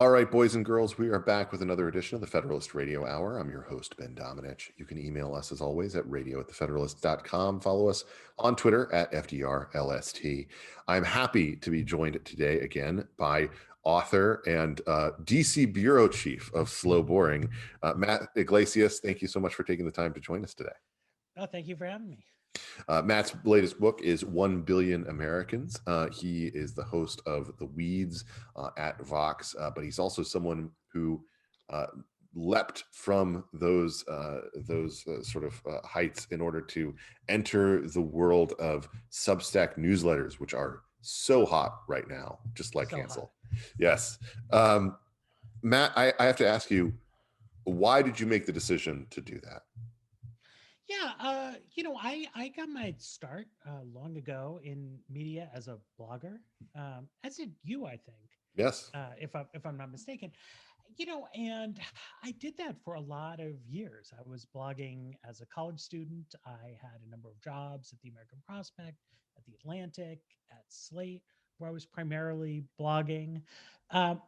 All right, boys and girls, we are back with another edition of the Federalist Radio Hour. I'm your host, Ben Domenech. You can email us, as always, at radio@thefederalist.com. Follow us on Twitter at FDRLST. I'm happy to be joined today again by author and DC Bureau Chief of Slow Boring, Matt Yglesias. Thank you so much for taking the time to join us today. Oh, thank you for having me. Matt's latest book is 1 Billion Americans. He is the host of The Weeds at Vox, but he's also someone who leapt from those sort of heights in order to enter the world of Substack newsletters, which are so hot right now, just like Cancel. Yes. Matt, I have to ask you, why did you make the decision to do that? Yeah, I got my start long ago in media as a blogger, as did you, I think. Yes. If I'm not mistaken, and I did that for a lot of years. I was blogging as a college student. I had a number of jobs at the American Prospect, at the Atlantic, at Slate, where I was primarily blogging.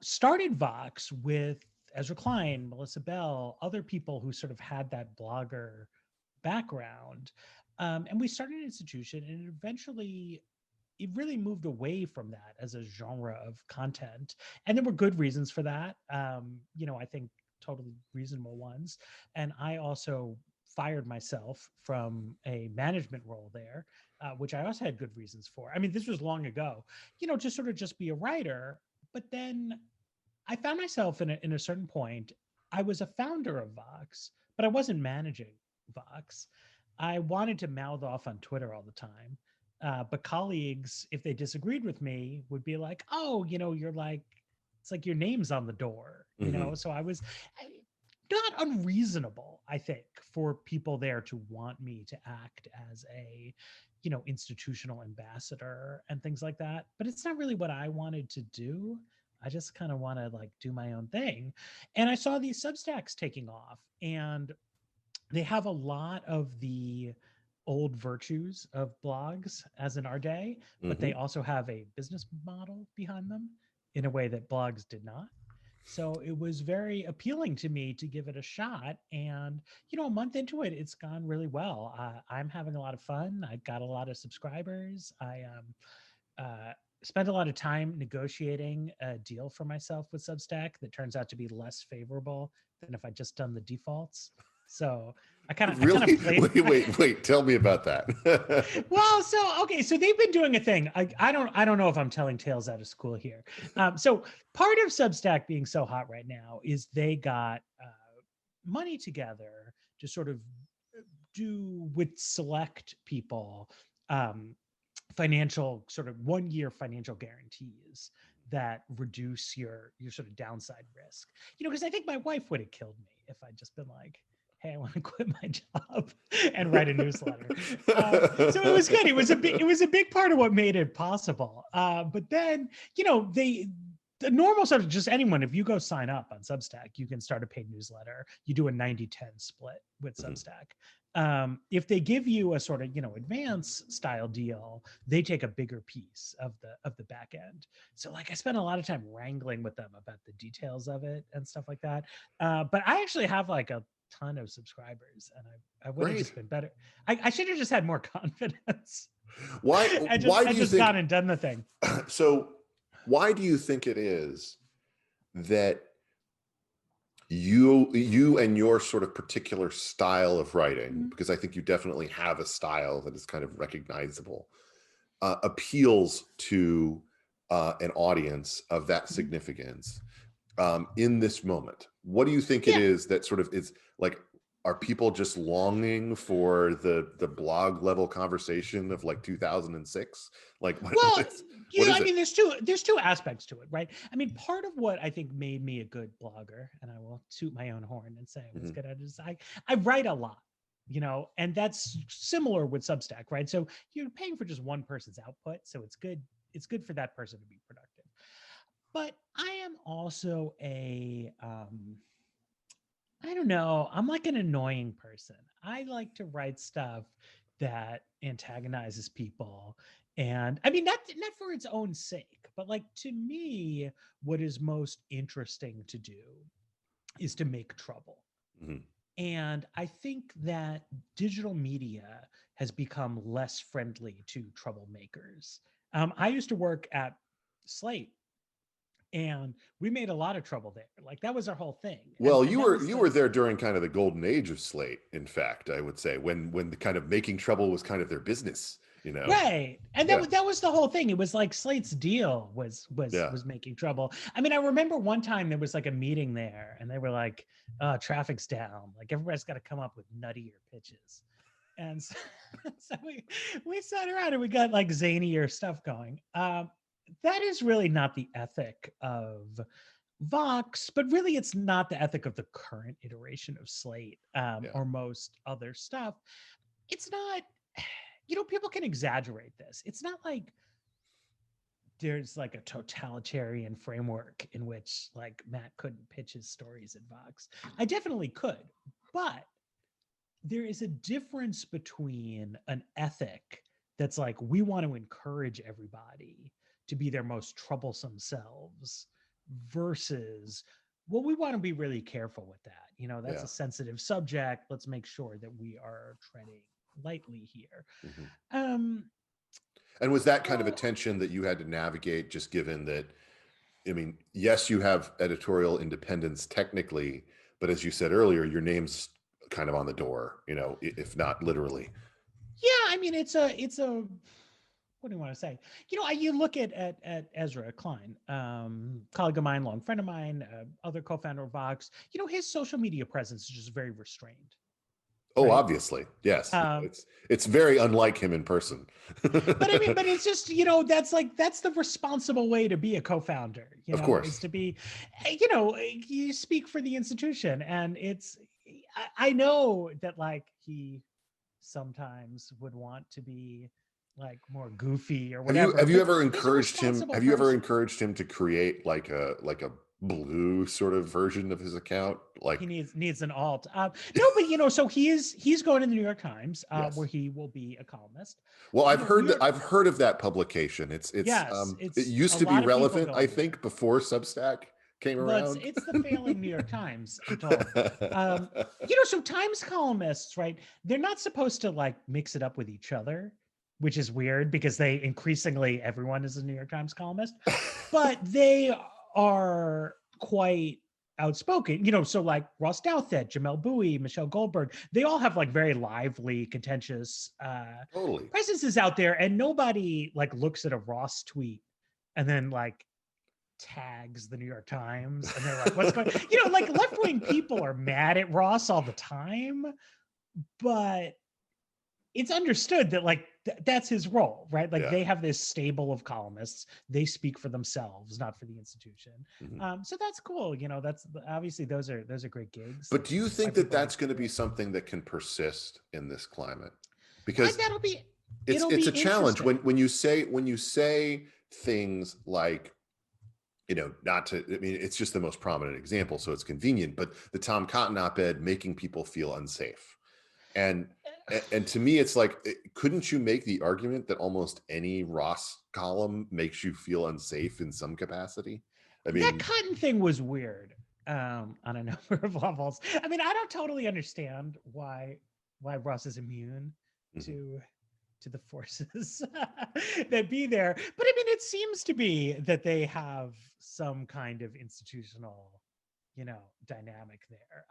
Started Vox with Ezra Klein, Melissa Bell, other people who sort of had that blogger background. And we started an institution, and eventually it really moved away from that as a genre of content. And there were good reasons for that. I think totally reasonable ones. And I also fired myself from a management role there, which I also had good reasons for. I mean, this was long ago, to sort of just be a writer. But then I found myself in a certain point, I was a founder of Vox, but I wasn't managing Vox. I wanted to mouth off on Twitter all the time. But colleagues, if they disagreed with me, would be like, oh, you're like, it's like your name's on the door, So I was not unreasonable, I think, for people there to want me to act as a, institutional ambassador and things like that. But it's not really what I wanted to do. I just kind of want to like do my own thing. And I saw these Substacks taking off, and they have a lot of the old virtues of blogs as in our day, but they also have a business model behind them in a way that blogs did not. So it was very appealing to me to give it a shot. And, a month into it, it's gone really well. I'm having a lot of fun. I've got a lot of subscribers. I spent a lot of time negotiating a deal for myself with Substack that turns out to be less favorable than if I'd just done the defaults. So I kind of played. Wait, tell me about that. Well, so they've been doing a thing. I don't know if I'm telling tales out of school here. So part of Substack being so hot right now is they got money together to sort of do with select people financial sort of 1-year financial guarantees that reduce your sort of downside risk. Because I think my wife would have killed me if I'd just been like, hey, I want to quit my job and write a newsletter. So it was good. It was a big part of what made it possible. But then, the normal sort of just anyone, if you go sign up on Substack, you can start a paid newsletter. You do a 90-10 split with Substack. If they give you a sort of, advance style deal, they take a bigger piece of the back end. So like I spent a lot of time wrangling with them about the details of it and stuff like that. But I actually have like a ton of subscribers, and I would have just been better. I should have just had more confidence. Why do you think gone and done the thing? So why do you think it is that you and your sort of particular style of writing, because I think you definitely have a style that is kind of recognizable, appeals to an audience of that significance in this moment? What do you think it is that sort of is like, are people just longing for the blog level conversation of like 2006? Like, I mean, there's two aspects to it, right? I mean, part of what I think made me a good blogger, and I will toot my own horn and say I was good at it, is I write a lot, and that's similar with Substack, right? So you're paying for just one person's output, so it's good. It's good for that person to be productive. But I am also I don't know, I'm like an annoying person. I like to write stuff that antagonizes people. And I mean, not for its own sake, But like, to me, what is most interesting to do is to make trouble. Mhm. And I think that digital media has become less friendly to troublemakers. I used to work at Slate, and we made a lot of trouble there. Like, that was our whole thing. Well, And you that were was you the were there during kind of the golden age of Slate. In fact, I would say when the kind of making trouble was kind of their business. right. And Yeah, that was the whole thing. It was like Slate's deal yeah. was making trouble. I mean, I remember one time there was like a meeting there, and they were like, traffic's down. Like, everybody's got to come up with nuttier pitches. And so, so we sat around and we got like zanier stuff going. That is really not the ethic of Vox, but really it's not the ethic of the current iteration of Slate, Yeah. or most other stuff. It's not, people can exaggerate this. It's not like there's like a totalitarian framework in which like Matt couldn't pitch his stories at Vox. I definitely could, but there is a difference between an ethic that's like, we want to encourage everybody to be their most troublesome selves, versus, well, we want to be really careful with that. That's Yeah. a sensitive subject. Let's make sure that we are treading lightly here. Mhm. Um, And was that kind of a well, tension that you had to navigate, just given that, I mean, yes, you have editorial independence technically, but as you said earlier, your name's kind of on the door, if not literally. yeah, I mean, it's a what do you want to say? You look at Ezra Klein, colleague of mine, long friend of mine, other co-founder of Vox. His social media presence is just very restrained, Oh, right? obviously. Yes. Um, It's very unlike him in person. but I mean, but it's just, that's the responsible way to be a co-founder, Of is course. to be, you speak for the institution. And I know that like he sometimes would want to be like more goofy or whatever, Have you but ever he's a encouraged him? responsible Have you ever person. encouraged him to create like a blue sort of version of his account? Like, He needs an alt. No, but so he's going to the New York Times, where yes. he will be a columnist. Well, New York, I've heard of that publication. yes, It it's a used to be lot of people relevant, I going there. think, before Substack came Well, around. it's the failing New York Times, I'm told. So Times columnists, right? They're not supposed to like mix it up with each other, which is weird because they increasingly everyone is a New York Times columnist, but they are quite outspoken. So like Ross Douthat, Jamel Bowie, Michelle Goldberg, they all have like very lively, contentious Totally. presences out there, and nobody like looks at a Ross tweet and then like tags the New York Times and they're like, what's going, like left-wing people are mad at Ross all the time, but it's understood that like that's his role, right? Like, Yeah. they have this stable of columnists. They speak for themselves, not for the institution. Mhm. So that's cool. That's obviously those are great gigs. But do you Why think that people like that's to going to do be it. something that can persist in this climate? Well, Because it'll it's be a challenge interesting. when you say things like, not to, I mean, it's just the most prominent example, so it's convenient, but the Tom Cotton op-ed making people feel unsafe. And to me, it's like, couldn't you make the argument that almost any Ross column makes you feel unsafe in some capacity? I That mean, Cotton thing was weird, on a number of levels. I mean, I don't totally understand why Ross is immune mhm. to the forces that be there. But I mean, it seems to be that they have some kind of institutional, dynamic there,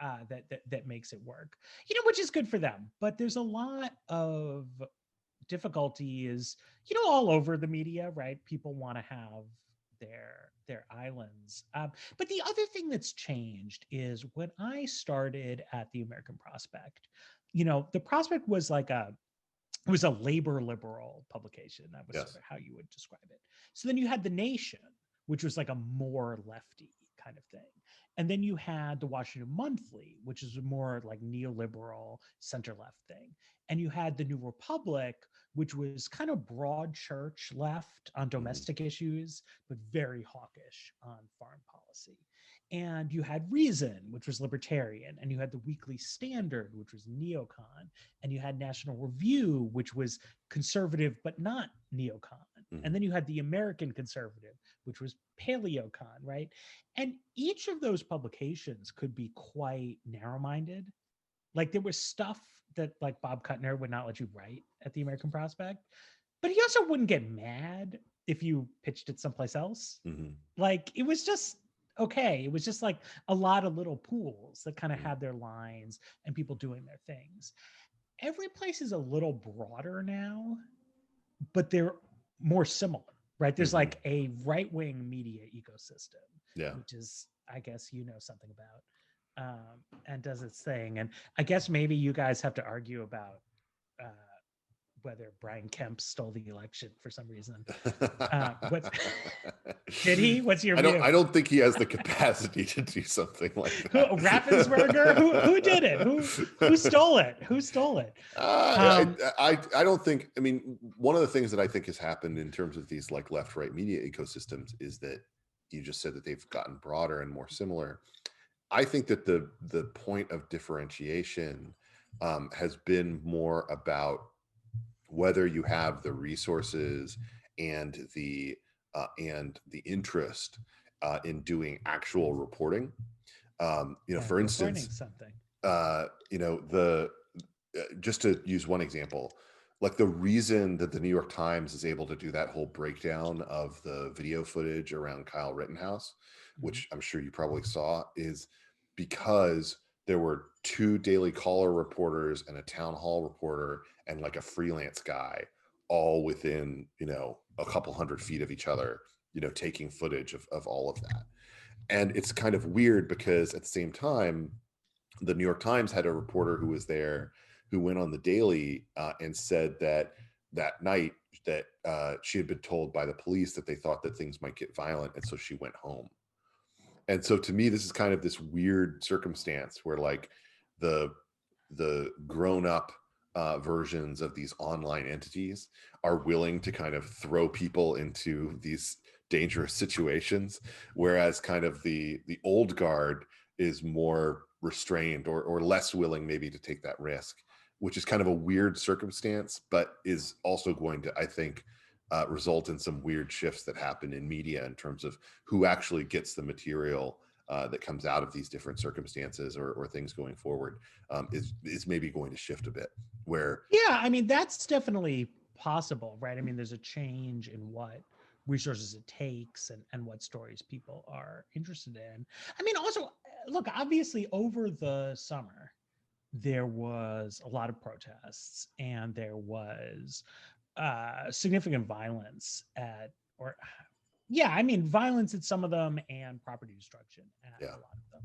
that makes it work, which is good for them. But there's a lot of difficulty is, all over the media, right? People want to have their islands. But the other thing that's changed is when I started at the American Prospect, the Prospect was like it was a labor liberal publication. That was sort Yes. of how you would describe it. So then you had The Nation, which was like a more lefty kind of thing. And then you had the Washington Monthly, which is a more like neoliberal center left thing. And you had the New Republic, which was kind of broad church left on Mhm. domestic issues, but very hawkish on foreign policy. And you had Reason, which was libertarian, and you had the Weekly Standard, which was neocon, and you had National Review, which was conservative but not neocon. And then you had the American Conservative, which was Paleocon, right? And each of those publications could be quite narrow-minded. Like there was stuff that like Bob Kuttner would not let you write at the American Prospect, but he also wouldn't get mad if you pitched it someplace else. Like it was just okay. It was just like a lot of little pools that kind of had their lines and people doing their things. Every place is a little broader now, but they're more similar, right? There's like a right-wing media ecosystem, which is, I guess, something about, and does its thing. And I guess maybe you guys have to argue about whether Brian Kemp stole the election for some reason. Did he? What's your view? I don't think he has the capacity to do something like that. Raffensperger? Who did it? Who stole it? Who stole it? I don't think. I mean, one of the things that I think has happened in terms of these like left-right media ecosystems is that you just said that they've gotten broader and more similar. I think that the point of differentiation has been more about whether you have the resources and the interest in doing actual reporting. For instance, just to use one example, like the reason that the New York Times is able to do that whole breakdown of the video footage around Kyle Rittenhouse, which I'm sure you probably saw, is because there were 2 Daily Caller reporters and a town hall reporter and like a freelance guy all within, a couple 100 feet of each other, taking footage of all of that. And it's kind of weird because at the same time, the New York Times had a reporter who was there who went on the Daily and said that night that she had been told by the police that they thought that things might get violent. And so she went home. And so to me, this is kind of this weird circumstance where like the grown up versions of these online entities are willing to kind of throw people into these dangerous situations, whereas kind of the old guard is more restrained or less willing maybe to take that risk, which is kind of a weird circumstance, but is also going to, I think, result in some weird shifts that happen in media in terms of who actually gets the material that comes out of these different circumstances or things going forward, is maybe going to shift a bit. I mean, that's definitely possible, right? I mean, there's a change in what resources it takes and what stories people are interested in. I mean, also, look, obviously over the summer, there was a lot of protests and there was significant violence violence at some of them and property destruction at a lot of them.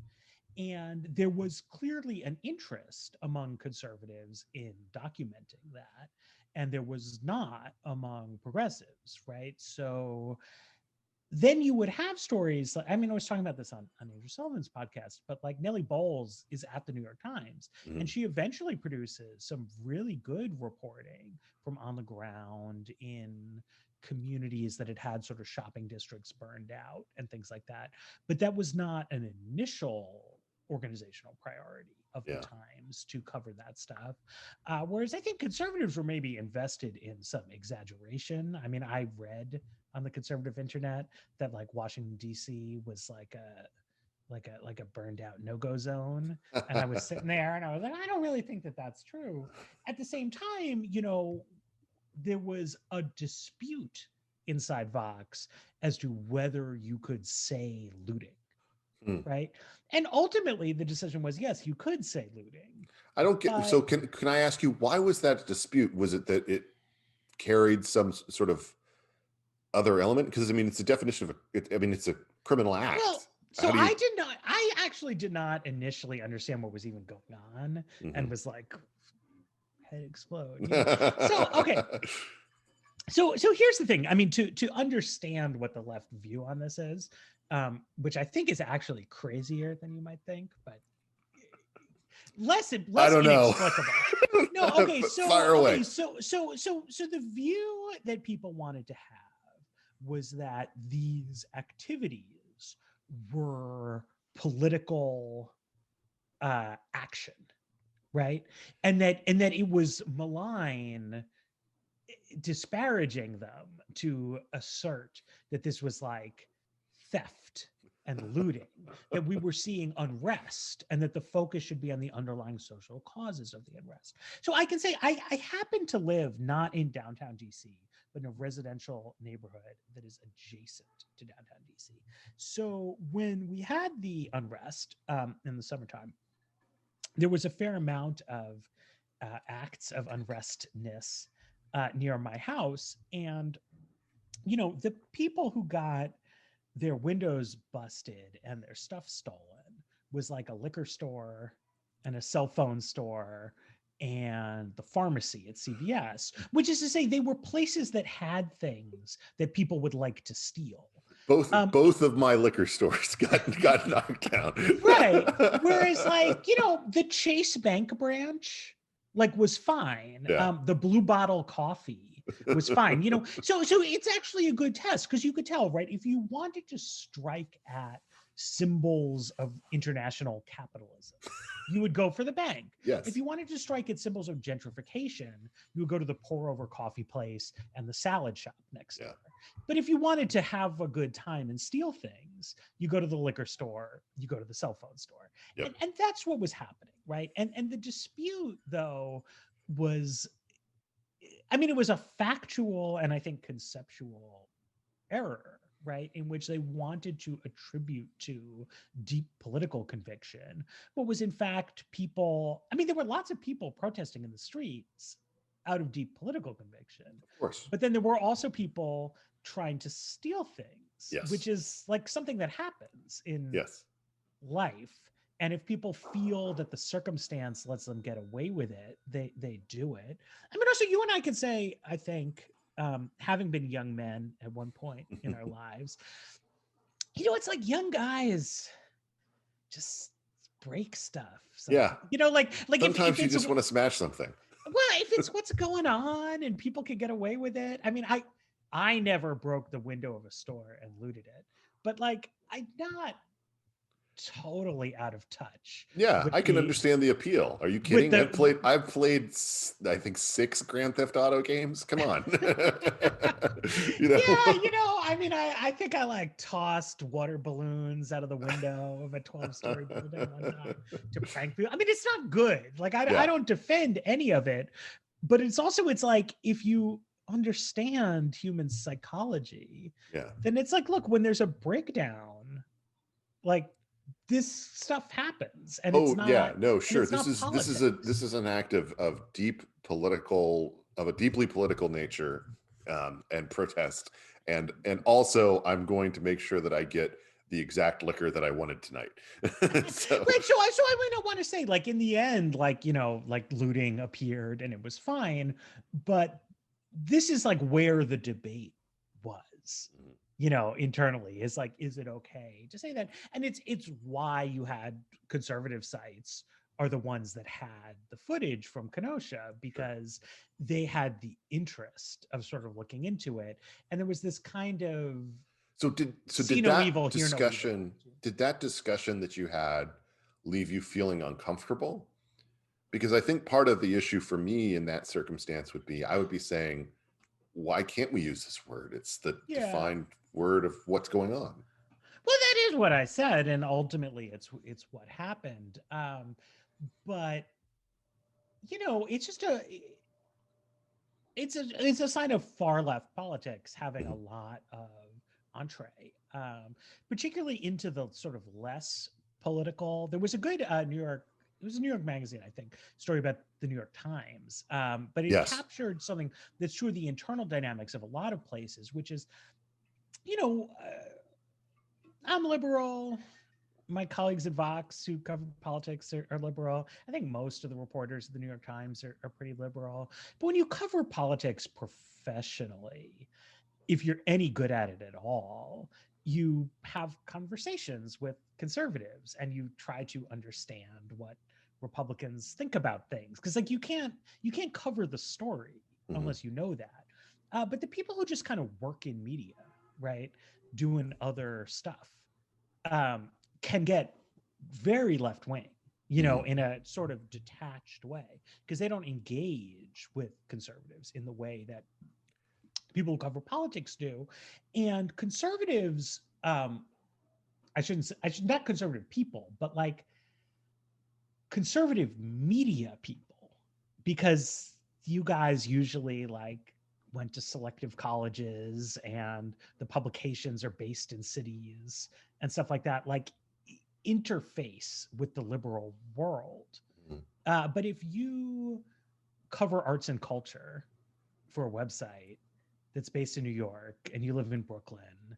And there was clearly an interest among conservatives in documenting that. And there was not among progressives, right? So then you would have stories like, I mean, I was talking about this on Andrew Sullivan's podcast, but like Nellie Bowles is at the New York Times, and she eventually produces some really good reporting from on the ground in communities that had sort of shopping districts burned out and things like that. But that was not an initial organizational priority of the Times to cover that stuff. Whereas I think conservatives were maybe invested in some exaggeration. I mean, I read on the conservative internet that like Washington DC was like a burned out no-go zone, and I was sitting there and I was like, I don't really think that that's true. At the same time, there was a dispute inside Vox as to whether you could say looting, right? And ultimately the decision was, yes, you could say looting. I don't get, so can I ask you, why was that a dispute? Was it that it carried some sort of other element? Because I mean, it's a definition of it's a criminal act. Well, so I actually did not initially understand what was even going on, and was like, head explode. So, okay. So here's the thing. I mean, to understand what the left view on this is, which I think is actually crazier than you might think, but less I don't inexplicable. know. No, okay. So fire away. So the view that people wanted to have was that these activities were political action, right? And that it was malign disparaging them to assert that this was like theft and looting, that we were seeing unrest, and that the focus should be on the underlying social causes of the unrest. So I can say I happen to live not in downtown DC, but in a residential neighborhood that is adjacent to downtown DC. So when we had the unrest in the summertime, there was a fair amount of acts of unrestness near my house. And, you know, the people who got their windows busted and their stuff stolen was like a liquor store and a cell phone store and the pharmacy at CVS, which is to say they were places that had things that people would like to steal. Both of my liquor stores got knocked down. Right. Whereas, like, you know, the Chase Bank branch, like, was fine. Yeah. The Blue Bottle Coffee was fine. You know, so it's actually a good test, because you could tell, right? If you wanted to strike at symbols of international capitalism, you would go for the bank. Yes. If you wanted to strike at symbols of gentrification, you would go to the pour over coffee place and the salad shop next door. But if you wanted to have a good time and steal things, you go to the liquor store, you go to the cell phone store. Yep. And that's what was happening, right? And the dispute, though, was, I mean, it was a factual and I think conceptual error, right, in which they wanted to attribute to deep political conviction what was in fact people. I mean, there were lots of people protesting in the streets out of deep political conviction, of course, but then there were also people trying to steal things, yes, which is like something that happens in yes, life. And if people feel that the circumstance lets them get away with it, they do it. I mean, also, you and I could say, I think, having been young men at one point in our lives, you know, it's like young guys just break stuff. Yeah. You know, like sometimes if you just want to smash something. Well, if it's what's going on and people can get away with it. I mean, I never broke the window of a store and looted it, but like, I'm not totally out of touch. Yeah, I can understand the appeal. Are you kidding? I've played I think 6 Grand Theft Auto games. Come on. You know? Yeah, you know, I mean, I think I like tossed water balloons out of the window of a 12-story building one time to prank people. I mean, it's not good. Like, I don't defend any of it, but it's like, if you understand human psychology, then it's like, look, when there's a breakdown, like, this stuff happens, and it's not. Sure. This is an act of a deeply political nature, and protest, and also I'm going to make sure that I get the exact liquor that I wanted tonight. So I might not want to say, like, in the end, like, you know, like, looting appeared and it was fine, but this is like where the debate was. You know, internally, is like, is it okay to say that? And it's why you had conservative sites are the ones that had the footage from Kenosha, because they had the interest of sort of looking into it. And there was this kind of did that discussion that you had leave you feeling uncomfortable? Because I think part of the issue for me in that circumstance would be, I would be saying, why can't we use this word? It's the defined word of what's going on. Well, that is what I said, and ultimately it's what happened. But you know, it's just it's a sign of far left politics having a lot of entree, particularly into the sort of less political. There was a good it was a New York Magazine, I think, story about the New York Times. But it captured something that's true of the internal dynamics of a lot of places, which is, you know, I'm liberal. My colleagues at Vox who cover politics are liberal. I think most of the reporters at the New York Times are pretty liberal. But when you cover politics professionally, if you're any good at it at all, you have conversations with conservatives and you try to understand what Republicans think about things, because like you can't cover the story unless you know that. But the people who just kind of work in media, right, doing other stuff, can get very left wing in a sort of detached way, because they don't engage with conservatives in the way that people who cover politics do. And conservatives, I should not conservative people, but like conservative media people, because you guys usually like went to selective colleges and the publications are based in cities and stuff like that, like interface with the liberal world. But if you cover arts and culture for a website that's based in New York and you live in Brooklyn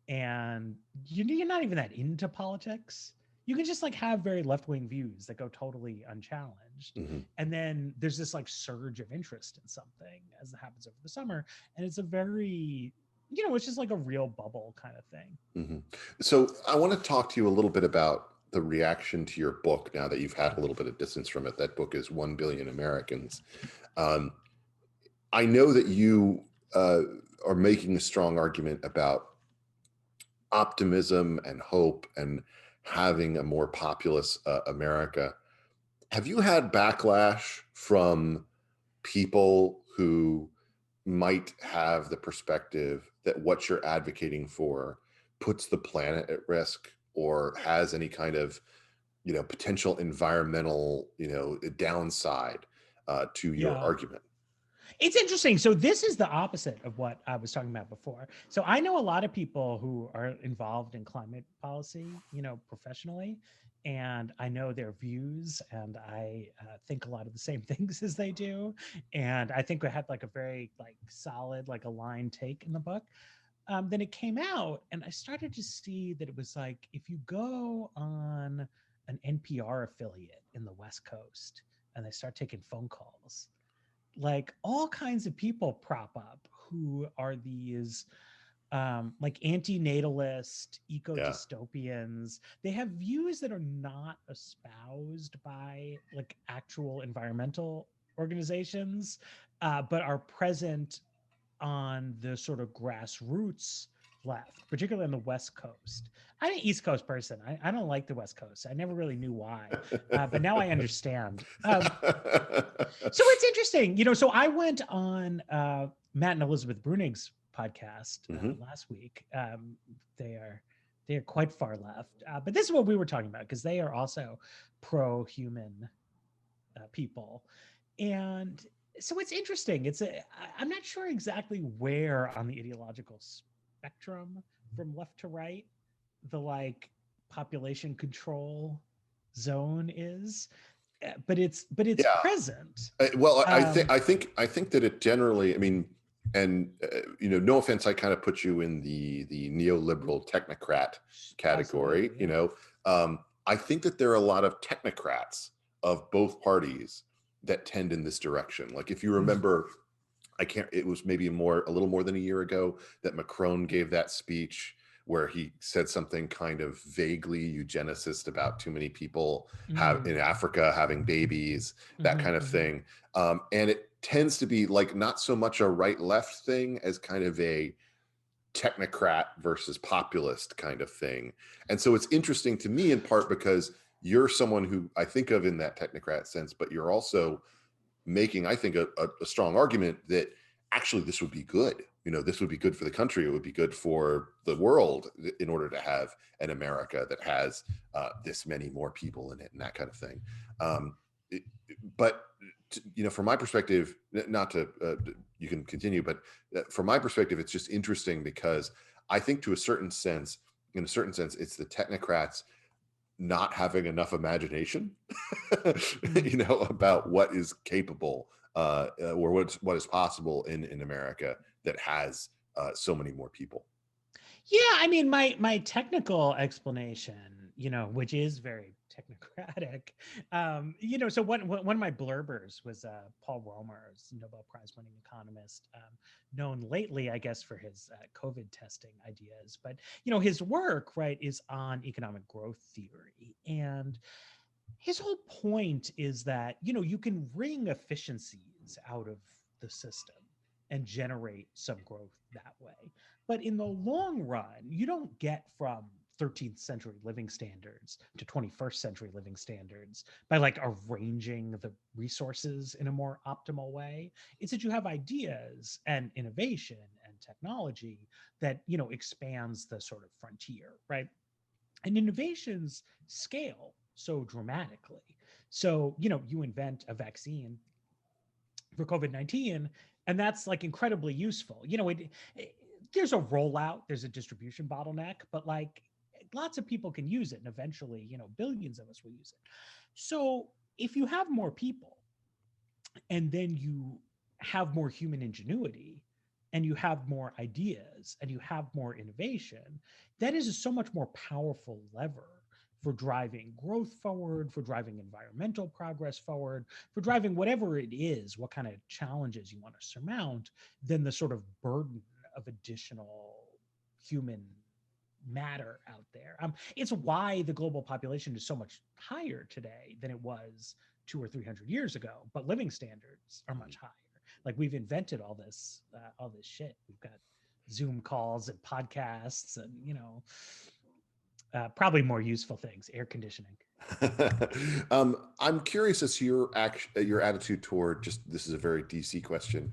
and you're not even that into politics, you can just like have very left-wing views that go totally unchallenged. And then there's this like surge of interest in something as it happens over the summer. And it's a very, it's just like a real bubble kind of thing. So I want to talk to you a little bit about the reaction to your book now that you've had a little bit of distance from it. That book is 1 Billion Americans. I know that you are making a strong argument about optimism and hope and having a more populous America. Have you had backlash from people who might have the perspective that what you're advocating for puts the planet at risk or has any kind of, potential environmental, downside to your argument? It's interesting. So this is the opposite of what I was talking about before. So I know a lot of people who are involved in climate policy, professionally, and I know their views, and I think a lot of the same things as they do. And I think we had like a very like solid, like aligned take in the book. Then it came out, and I started to see that it was like, if you go on an NPR affiliate in the West Coast and they start taking phone calls, like all kinds of people prop up who are these like anti-natalist eco-dystopians. They have views that are not espoused by like actual environmental organizations, but are present on the sort of grassroots left, particularly on the West Coast. I'm an East Coast person. I don't like the West Coast. I never really knew why, but now I understand. So it's interesting, so I went on Matt and Elizabeth Brunig's podcast last week. They are quite far left, but this is what we were talking about, because they are also pro-human people. And so it's interesting. I'm not sure exactly where on the ideological spectrum from left to right the like population control zone is, but it's present. Well, I think that it generally, I mean, and no offense, I kind of put you in the neoliberal technocrat category. I think that there are a lot of technocrats of both parties that tend in this direction. Like if you remember, it was maybe a little more than a year ago that Macron gave that speech where he said something kind of vaguely eugenicist about too many people in Africa having babies, that kind of thing. And it tends to be like not so much a right-left thing as kind of a technocrat versus populist kind of thing. And so it's interesting to me in part because you're someone who I think of in that technocrat sense, but you're also making, I think, a strong argument that actually this would be good. This would be good for the country. It would be good for the world in order to have an America that has this many more people in it and that kind of thing. But from my perspective, not to, you can continue, but from my perspective, it's just interesting because I think in a certain sense, it's the technocrats not having enough imagination, about what is capable or what is possible in America that has so many more people. Yeah, I mean, my technical explanation, which is very technocratic, so one of my blurbers was Paul Romer's Nobel Prize winning economist, known lately, I guess, for his COVID testing ideas. But, his work, right, is on economic growth theory. And his whole point is that, you can wring efficiencies out of the system and generate some growth that way. But in the long run, you don't get from 13th century living standards to 21st century living standards by like arranging the resources in a more optimal way. It's that you have ideas and innovation and technology that, you know, expands the sort of frontier, right? And innovations scale so dramatically. So, you know, you invent a vaccine for COVID-19, and that's like incredibly useful. You know, there's a rollout, there's a distribution bottleneck, but like lots of people can use it, and eventually, you know, billions of us will use it. So if you have more people and then you have more human ingenuity and you have more ideas and you have more innovation, that is a so much more powerful lever for driving growth forward, for driving environmental progress forward, for driving whatever it is, what kind of challenges you want to surmount, than the sort of burden of additional human matter out there. It's why the global population is so much higher today than it was 200 or 300 years ago, but living standards are much higher. Like we've invented all this shit. We've got Zoom calls and podcasts and, you know, probably more useful things, air conditioning. I'm curious as to your attitude toward, just, this is a very DC question,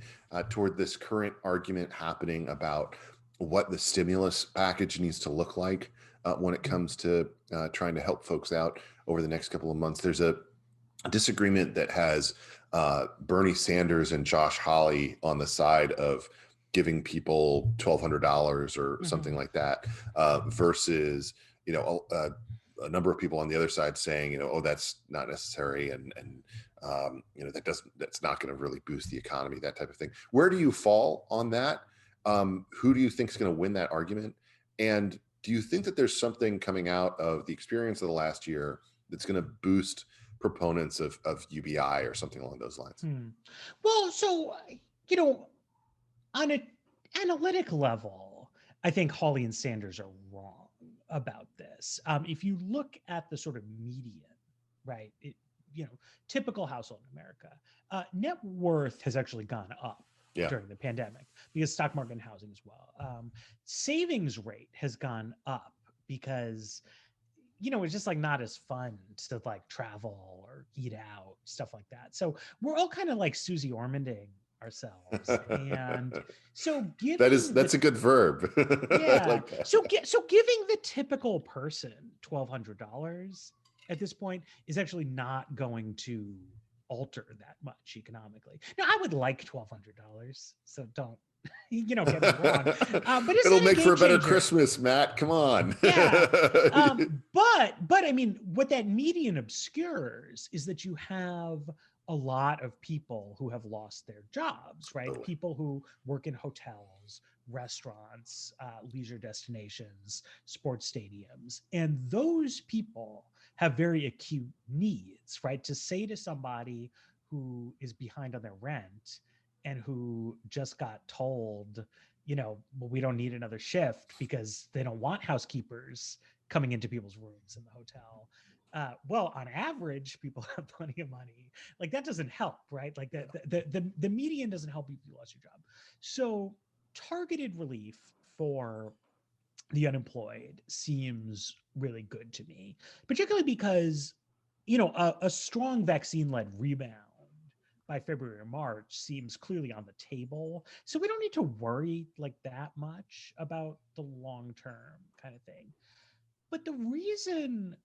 toward this current argument happening about what the stimulus package needs to look like when it comes to trying to help folks out over the next couple of months. There's a disagreement that has Bernie Sanders and Josh Hawley on the side of giving people $1,200 or something like that versus, you know, a number of people on the other side saying, you know, oh, that's not necessary, and you know, that's not going to really boost the economy, that type of thing. Where do you fall on that? Who do you think is going to win that argument? And do you think that there's something coming out of the experience of the last year that's going to boost proponents of UBI or something along those lines? Well, so, you know, on an analytic level, I think Hawley and Sanders are wrong about this. If you look at the sort of median, right, you know, typical household in America, net worth has actually gone up during the pandemic because stock market and housing as well. Savings rate has gone up because, you know, it's just like not as fun to like travel or eat out, stuff like that. So we're all kind of like Susie Ormonding ourselves. And so that's a good verb. Yeah. Like so giving the typical person $1,200 at this point is actually not going to alter that much economically. Now, I would like $1,200, so don't, you know, get me wrong. But it'll make for a better Christmas, Matt. Come on. Yeah. But I mean, what that median obscures is that you have a lot of people who have lost their jobs, right? Totally. People who work in hotels, restaurants, leisure destinations, sports stadiums. And those people have very acute needs, right? To say to somebody who is behind on their rent and who just got told, you know, well, we don't need another shift because they don't want housekeepers coming into people's rooms in the hotel. Well, on average, people have plenty of money. Like that doesn't help, right? Like the median doesn't help you if you lost your job. So targeted relief for the unemployed seems really good to me, particularly because, you know, a strong vaccine-led rebound by February or March seems clearly on the table. So we don't need to worry like that much about the long-term kind of thing. But the reason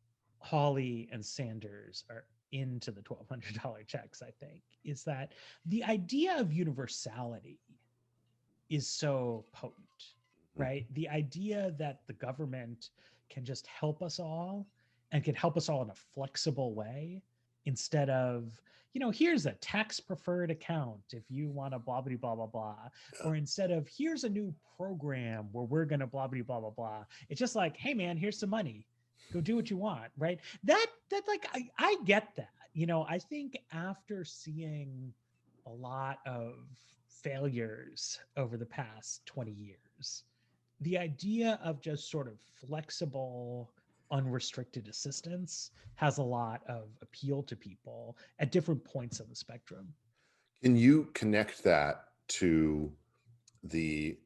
Hawley and Sanders are into the $1,200 checks, I think, is that the idea of universality is so potent, right? The idea that the government can just help us all and can help us all in a flexible way instead of, you know, here's a tax preferred account if you want to blah, blah, blah, blah, blah. Or instead of here's a new program where we're going to blah, blah, blah, blah, blah. It's just like, hey man, here's some money. Go do what you want, right? That like, I get that. You know, I think after seeing a lot of failures over the past 20 years, the idea of just sort of flexible, unrestricted assistance has a lot of appeal to people at different points of the spectrum. Can you connect that to the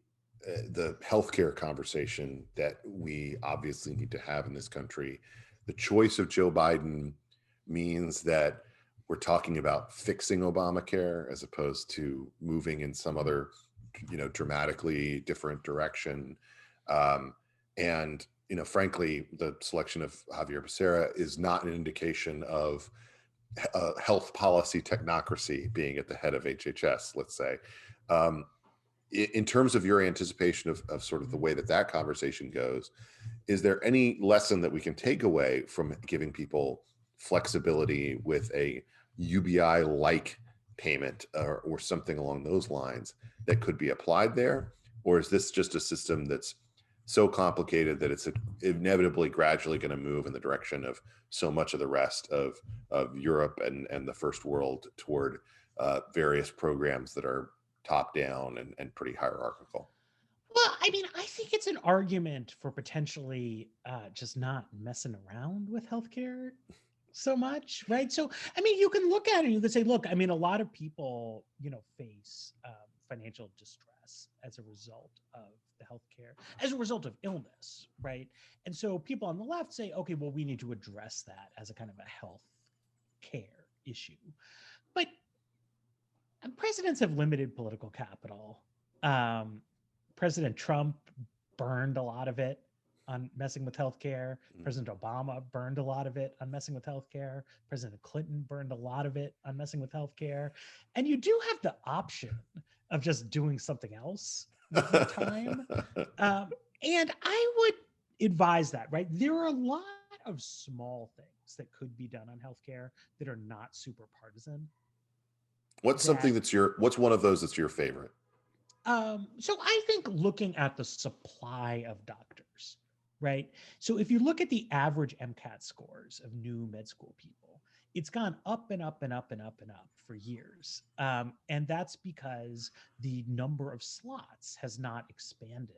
the healthcare conversation that we obviously need to have in this country. The choice of Joe Biden means that we're talking about fixing Obamacare as opposed to moving in some other, dramatically different direction. And frankly, the selection of Javier Becerra is not an indication of health policy technocracy being at the head of HHS, let's say. In terms of your anticipation of sort of the way that conversation goes, is there any lesson that we can take away from giving people flexibility with a UBI-like payment or something along those lines that could be applied there? Or is this just a system that's so complicated that it's inevitably gradually going to move in the direction of so much of the rest of Europe and the first world toward various programs that are top down and pretty hierarchical? Well, I mean, I think it's an argument for potentially just not messing around with healthcare so much, right? So, I mean, you can look at it and you can say, look, I mean, a lot of people, face financial distress as a result of the healthcare, as a result of illness, right? And so people on the left say, okay, well, we need to address that as a kind of a health care issue. But presidents have limited political capital. President Trump burned a lot of it on messing with healthcare. President Obama burned a lot of it on messing with healthcare. President Clinton burned a lot of it on messing with healthcare. And you do have the option of just doing something else with your time. And I would advise that, right? There are a lot of small things that could be done on healthcare that are not super partisan. What's one of those that's your favorite? So I think looking at the supply of doctors, right? So if you look at the average MCAT scores of new med school people, it's gone up and up and up and up and up for years. And that's because the number of slots has not expanded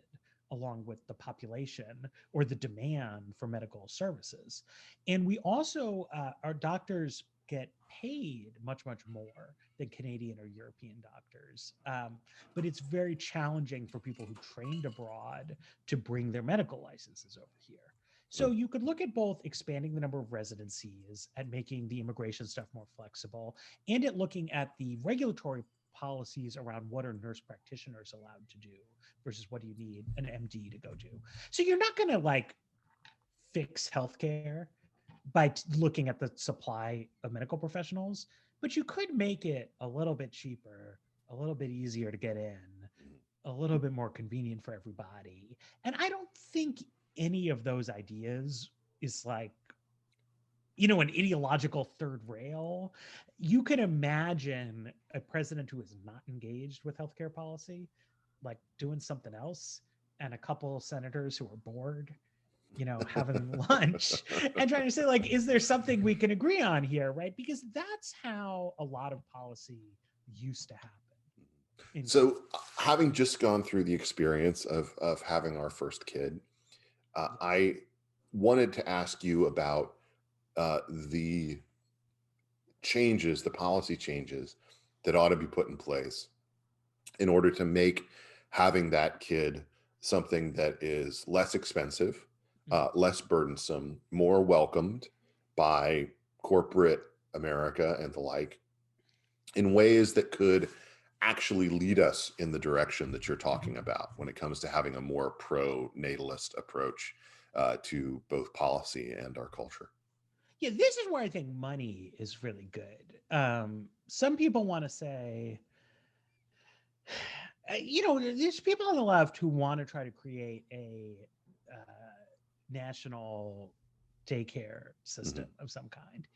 along with the population or the demand for medical services. And we also, our doctors get paid much, much more than Canadian or European doctors. But it's very challenging for people who trained abroad to bring their medical licenses over here. So you could look at both expanding the number of residencies and making the immigration stuff more flexible, and at looking at the regulatory policies around what are nurse practitioners allowed to do versus what do you need an MD to go do. So you're not going to like fix healthcare by looking at the supply of medical professionals, but you could make it a little bit cheaper, a little bit easier to get in, a little bit more convenient for everybody. And I don't think any of those ideas is like, an ideological third rail. You can imagine a president who is not engaged with healthcare policy, like doing something else, and a couple of senators who are bored, having lunch and trying to say, like, is there something we can agree on here, right? Because that's how a lot of policy used to happen. So having just gone through the experience of having our first kid, I wanted to ask you about the policy changes that ought to be put in place in order to make having that kid something that is less expensive, less burdensome, more welcomed by corporate America and the like, in ways that could actually lead us in the direction that you're talking about when it comes to having a more pro-natalist approach to both policy and our culture. Yeah, this is where I think money is really good. Some people want to say, there's people on the left who want to try to create a national daycare system of some kind,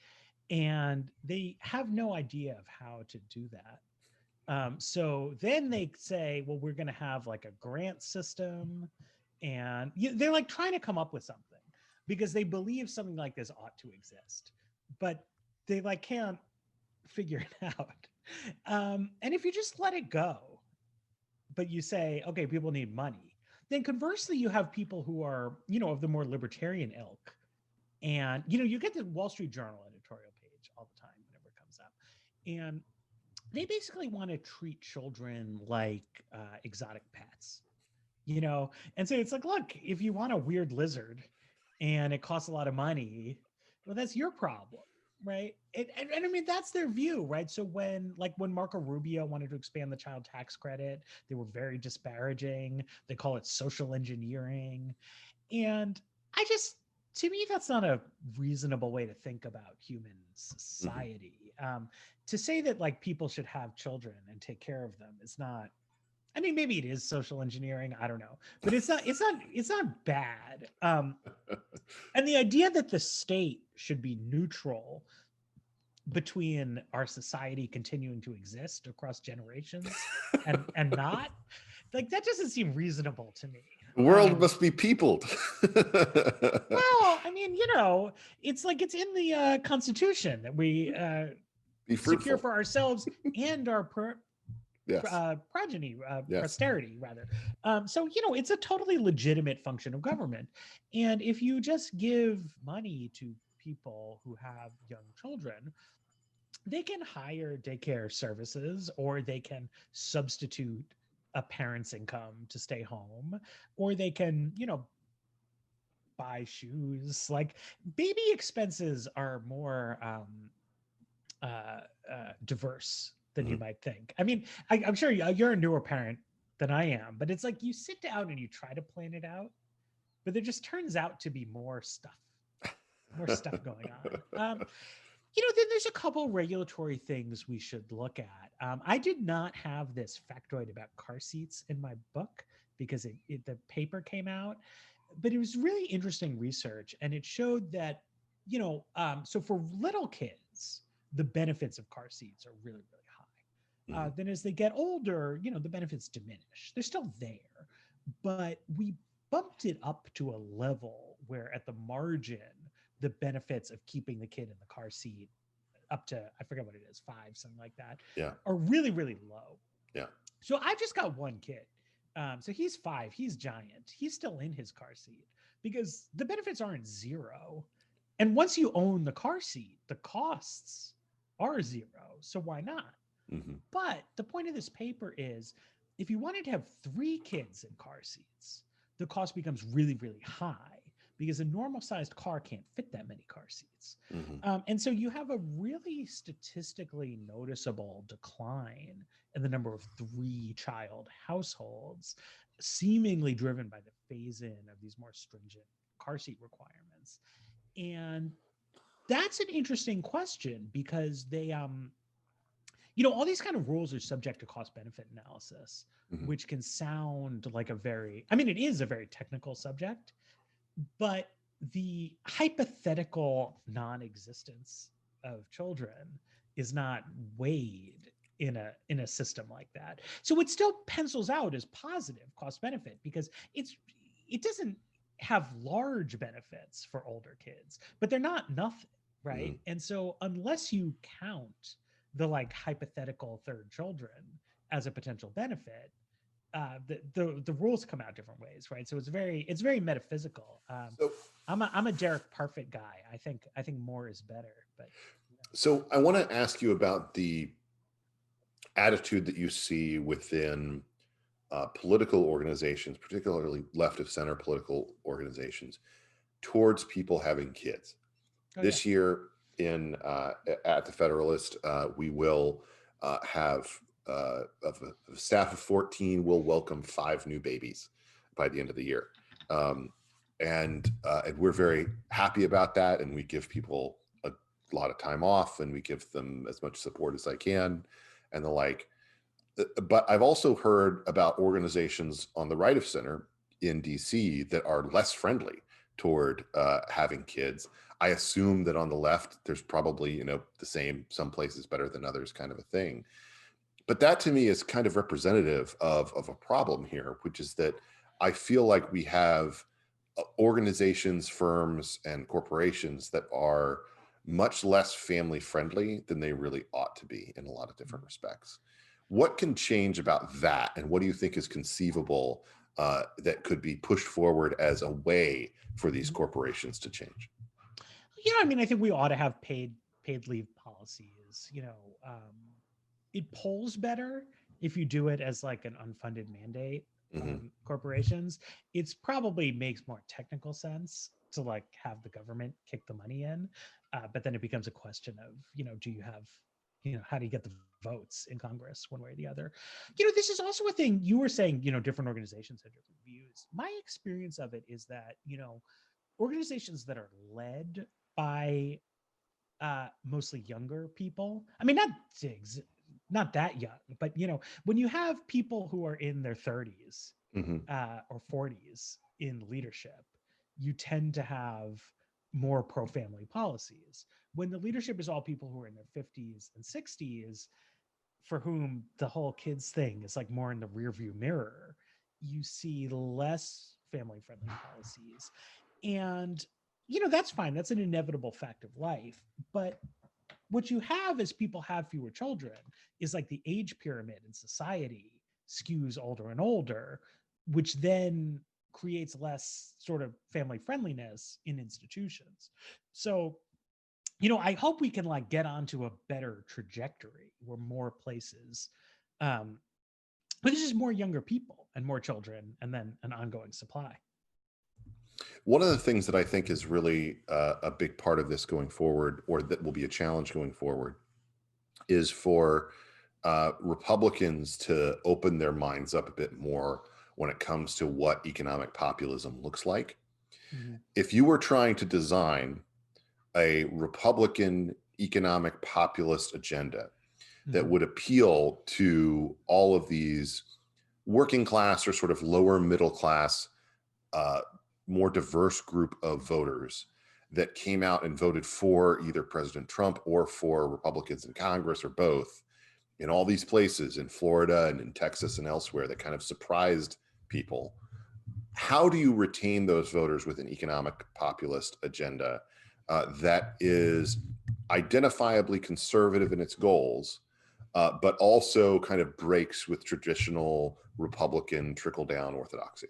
and they have no idea of how to do that. So then they say, well, we're going to have like a grant system, and they're like trying to come up with something because they believe something like this ought to exist, but they like can't figure it out. And if you just let it go, but you say, okay, people need money, then conversely, you have people who are, of the more libertarian ilk. And, you get the Wall Street Journal editorial page all the time whenever it comes up. And they basically want to treat children like exotic pets. And so it's like, look, if you want a weird lizard and it costs a lot of money, well, that's your problem, right? And I mean, that's their view, right? So when Marco Rubio wanted to expand the child tax credit, they were very disparaging. They call it social engineering. And I just, to me, that's not a reasonable way to think about human society. To say that like people should have children and take care of them is not, I mean, maybe it is social engineering. I don't know, but it's not bad. And the idea that the state should be neutral between our society continuing to exist across generations and not, like, that doesn't seem reasonable to me. The world must be peopled. Well, I mean, it's like it's in the Constitution that we Be fruitful. secure for ourselves and our Yes. progeny, Yes. posterity, rather. So, it's a totally legitimate function of government. And if you just give money to people who have young children, they can hire daycare services, or they can substitute a parent's income to stay home, or they can, buy shoes. Like, baby expenses are more diverse than you might think. I mean, I'm sure you're a newer parent than I am, but it's like you sit down and you try to plan it out, but there just turns out to be more stuff going on. Then there's a couple regulatory things we should look at. I did not have this factoid about car seats in my book because the paper came out, but it was really interesting research, and it showed that, so for little kids, the benefits of car seats are really, really high. Then as they get older, the benefits diminish. They're still there, but we bumped it up to a level where at the margin, the benefits of keeping the kid in the car seat up to, I forget what it is, 5, something like that, are really, really low. Yeah. So I've just got one kid. So he's 5, he's giant. He's still in his car seat because the benefits aren't zero. And once you own the car seat, the costs are zero. So why not? But the point of this paper is, if you wanted to have 3 kids in car seats, the cost becomes really, really high because a normal sized car can't fit that many car seats. And so you have a really statistically noticeable decline in the number of 3-child households, seemingly driven by the phase-in of these more stringent car seat requirements. And that's an interesting question because they, all these kind of rules are subject to cost benefit analysis, which can sound like it is a very technical subject, but the hypothetical non-existence of children is not weighed in a system like that. So it still pencils out as positive cost benefit because it doesn't have large benefits for older kids, but they're not nothing, right? And so unless you count the hypothetical third children as a potential benefit, the rules come out different ways, right? So it's very metaphysical. I'm a Derek Parfit guy. I think more is better. But so I want to ask you about the attitude that you see within political organizations, particularly left of center political organizations, towards people having kids. This year at the Federalist, we will have of a staff of 14 will welcome 5 new babies by the end of the year. And we're very happy about that. And we give people a lot of time off and we give them as much support as I can and the like. But I've also heard about organizations on the right of center in DC that are less friendly toward having kids. I assume that on the left, there's probably, the same, some places better than others kind of a thing. But that to me is kind of representative of a problem here, which is that I feel like we have organizations, firms, and corporations that are much less family friendly than they really ought to be in a lot of different respects. What can change about that? And what do you think is conceivable that could be pushed forward as a way for these corporations to change? I think we ought to have paid leave policies. It polls better if you do it as an unfunded mandate. corporations, it's probably makes more technical sense to like have the government kick the money in. But then it becomes a question of, do you have, how do you get the votes in Congress one way or the other? This is also a thing you were saying, different organizations have different views. My experience of it is that, organizations that are led by mostly younger people. I mean, not that young, but when you have people who are in their 30s or 40s in leadership, you tend to have more pro-family policies. When the leadership is all people who are in their 50s and 60s, for whom the whole kids thing is like more in the rearview mirror, you see less family-friendly policies. And that's fine. That's an inevitable fact of life. But what you have as people have fewer children is like the age pyramid in society skews older and older, which then creates less sort of family friendliness in institutions. So, I hope we can like get onto a better trajectory where more places, but there's just more younger people and more children, and then an ongoing supply. One of the things that I think is really a big part of this going forward, or that will be a challenge going forward, is for Republicans to open their minds up a bit more when it comes to what economic populism looks like. Mm-hmm. If you were trying to design a Republican economic populist agenda that would appeal to all of these working class or sort of lower middle class, more diverse group of voters that came out and voted for either President Trump or for Republicans in Congress or both, in all these places in Florida and in Texas and elsewhere, that kind of surprised people. How do you retain those voters with an economic populist agenda that is identifiably conservative in its goals, but also kind of breaks with traditional Republican trickle-down orthodoxy?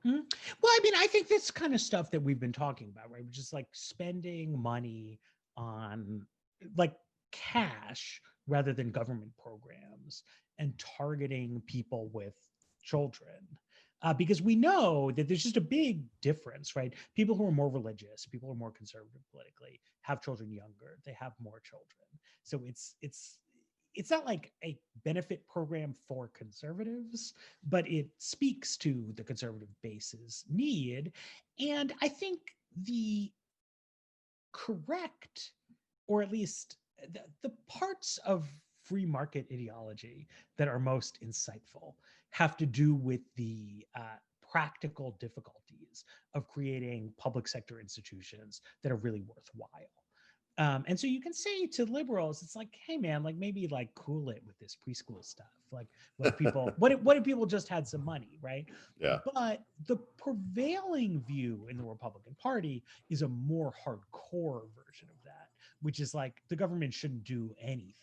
Well, I mean, I think that's kind of stuff that we've been talking about, right? Which is like spending money on like cash rather than government programs and targeting people with children. Because we know that there's just a big difference, right? People who are more religious, people who are more conservative politically, have children younger, they have more children. So it's not like a benefit program for conservatives, but it speaks to the conservative base's need. And I think the correct, or at least the parts of free market ideology that are most insightful have to do with the practical difficulties of creating public sector institutions that are really worthwhile. And so you can say to liberals, it's like, hey man, like maybe like cool it with this preschool stuff. Like what if people, what if people just had some money, right? Yeah. But the prevailing view in the Republican Party is a more hardcore version of that, which is like the government shouldn't do anything,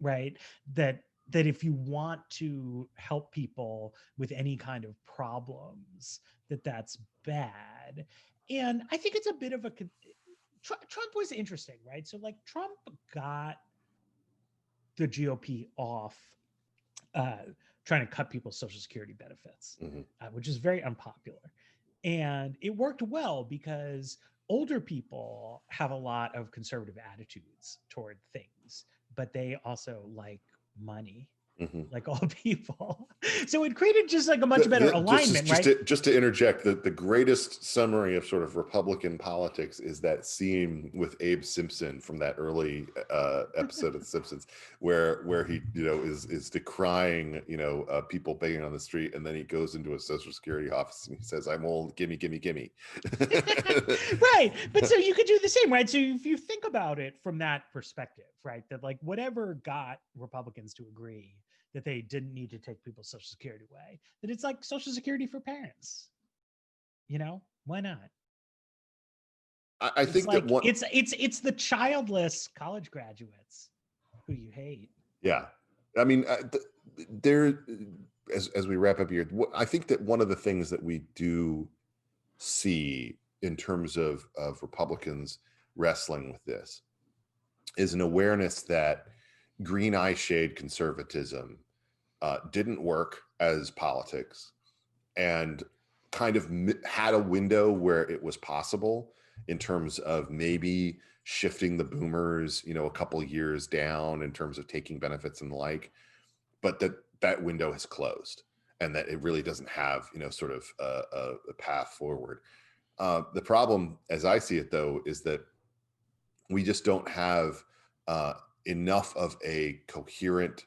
right? That if you want to help people with any kind of problems, that's bad. And I think it's a bit of a, Trump was interesting, right? So like Trump got the GOP off trying to cut people's Social Security benefits, which is very unpopular. And it worked well because older people have a lot of conservative attitudes toward things, but they also like money. Like all people. So it created just like a much better alignment, right? Just to interject, the greatest summary of sort of Republican politics is that scene with Abe Simpson from that early episode of The Simpsons, where he is decrying people begging on the street, and then he goes into a Social Security office and he says, "I'm old, gimme." Right, but so you could do the same, right? So if you think about it from that perspective, right, that like whatever got Republicans to agree that they didn't need to take people's Social Security away, that it's like Social Security for parents. Why not? I think like, that it's the childless college graduates who you hate. Yeah, I mean, there as we wrap up here, I think that one of the things that we do see in terms of Republicans wrestling with this is an awareness that green eye shade conservatism didn't work as politics, and kind of had a window where it was possible in terms of maybe shifting the boomers, a couple of years down in terms of taking benefits and the like, but that window has closed, and that it really doesn't have, sort of a path forward. The problem, as I see it, though, is that we just don't have enough of a coherent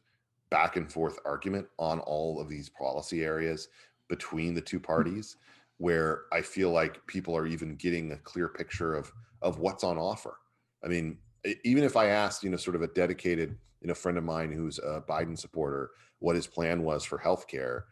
back and forth argument on all of these policy areas between the two parties, where I feel like people are even getting a clear picture of what's on offer. I mean, even if I asked, sort of a dedicated, friend of mine who's a Biden supporter, what his plan was for healthcare,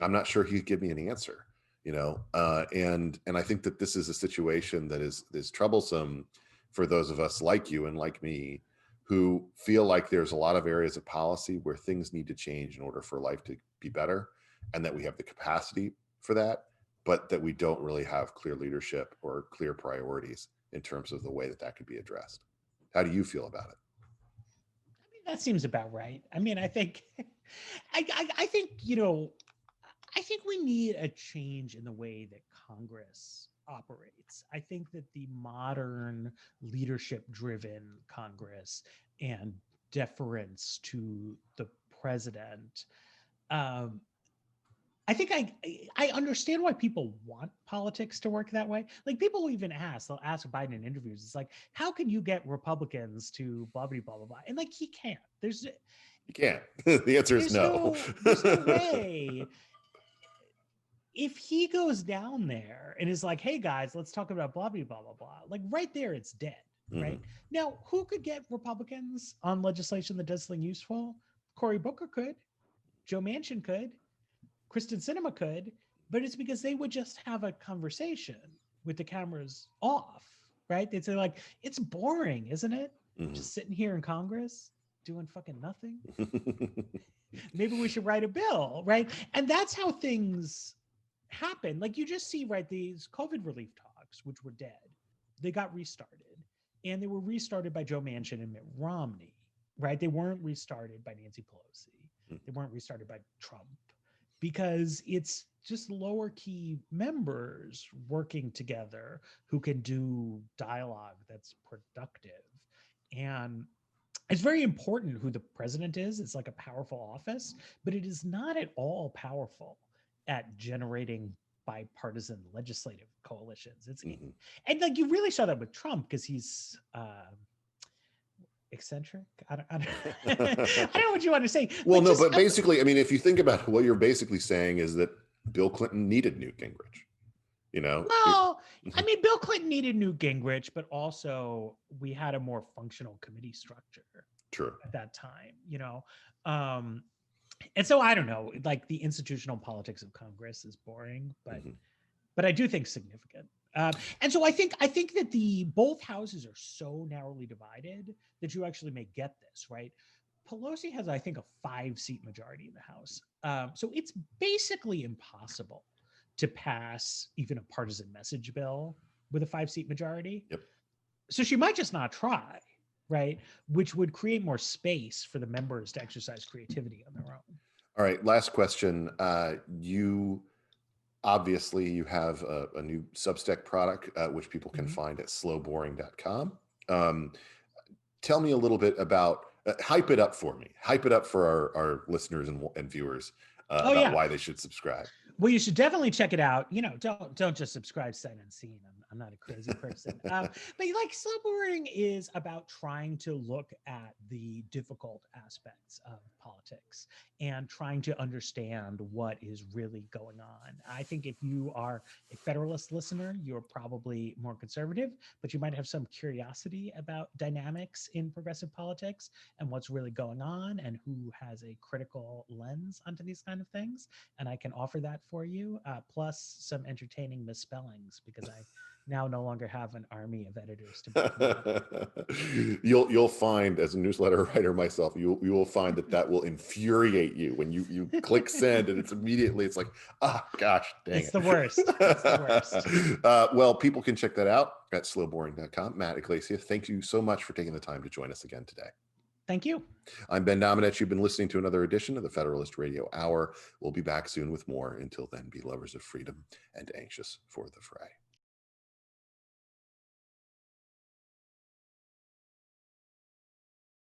I'm not sure he'd give me an answer, and I think that this is a situation that is troublesome for those of us like you and like me, who feel like there's a lot of areas of policy where things need to change in order for life to be better, and that we have the capacity for that, but that we don't really have clear leadership or clear priorities in terms of the way that could be addressed. How do you feel about it? I mean, that seems about right. I mean, I think, I think, I think we need a change in the way that Congress operates. I think that the modern leadership-driven Congress and deference to the president, I think I understand why people want politics to work that way. Like, people will even they'll ask Biden in interviews, it's like, how can you get Republicans to blah, blah, blah, blah, blah? And like, he can't. You can't. The answer is no. There's no way. If he goes down there and is like, hey guys, let's talk about blah, blah, blah, blah, blah, like right there, it's dead, right? Now, who could get Republicans on legislation that does something useful? Cory Booker could, Joe Manchin could, Kristen Sinema could, but it's because they would just have a conversation with the cameras off, right? They'd say like, it's boring, isn't it? Just sitting here in Congress doing fucking nothing. Maybe we should write a bill, right? And that's how things happen. Like, you just see, right, these COVID relief talks, which were dead, they got restarted, and they were restarted by Joe Manchin and Mitt Romney, right? They weren't restarted by Nancy Pelosi. They weren't restarted by Trump, because it's just lower key members working together who can do dialogue that's productive. And it's very important who the president is. It's like a powerful office, but it is not at all powerful at generating bipartisan legislative coalitions. It's and like, you really saw that with Trump, because he's eccentric. I don't know what you want to say. Well, no, but basically, I mean, if you think about it, what you're basically saying is that Bill Clinton needed Newt Gingrich. Well, I mean, Bill Clinton needed Newt Gingrich, but also we had a more functional committee structure. True. At that time, and so I don't know, like, the institutional politics of Congress is boring, but I do think significant. And so I think that both houses are so narrowly divided that you actually may get this, right? Pelosi has, I think, a 5-seat majority in the House. So it's basically impossible to pass even a partisan message bill with a 5-seat majority. Yep. So she might just not try, right? Which would create more space for the members to exercise creativity on their own. All right, last question. You obviously have a new Substack product, which people can find at slowboring.com. Tell me a little bit about, hype it up for me. Hype it up for our listeners and viewers about why they should subscribe. Well, you should definitely check it out. Don't just subscribe sight unseen. I'm not a crazy person. But like, Slow Boring is about trying to look at the difficult aspects of politics and trying to understand what is really going on. I think if you are a Federalist listener, you're probably more conservative, but you might have some curiosity about dynamics in progressive politics and what's really going on and who has a critical lens onto these kind of things. And I can offer that for you, plus some entertaining misspellings, because I now no longer have an army of editors to back me up. You'll find, as a newsletter writer myself, you will find that will infuriate you when you click send, and it's like, gosh, dang it. It's the worst. It's the worst. Well, people can check that out at slowboring.com. Matt Yglesias, thank you so much for taking the time to join us again today. Thank you. I'm Ben Domenech. You've been listening to another edition of the Federalist Radio Hour. We'll be back soon with more. Until then, be lovers of freedom and anxious for the fray.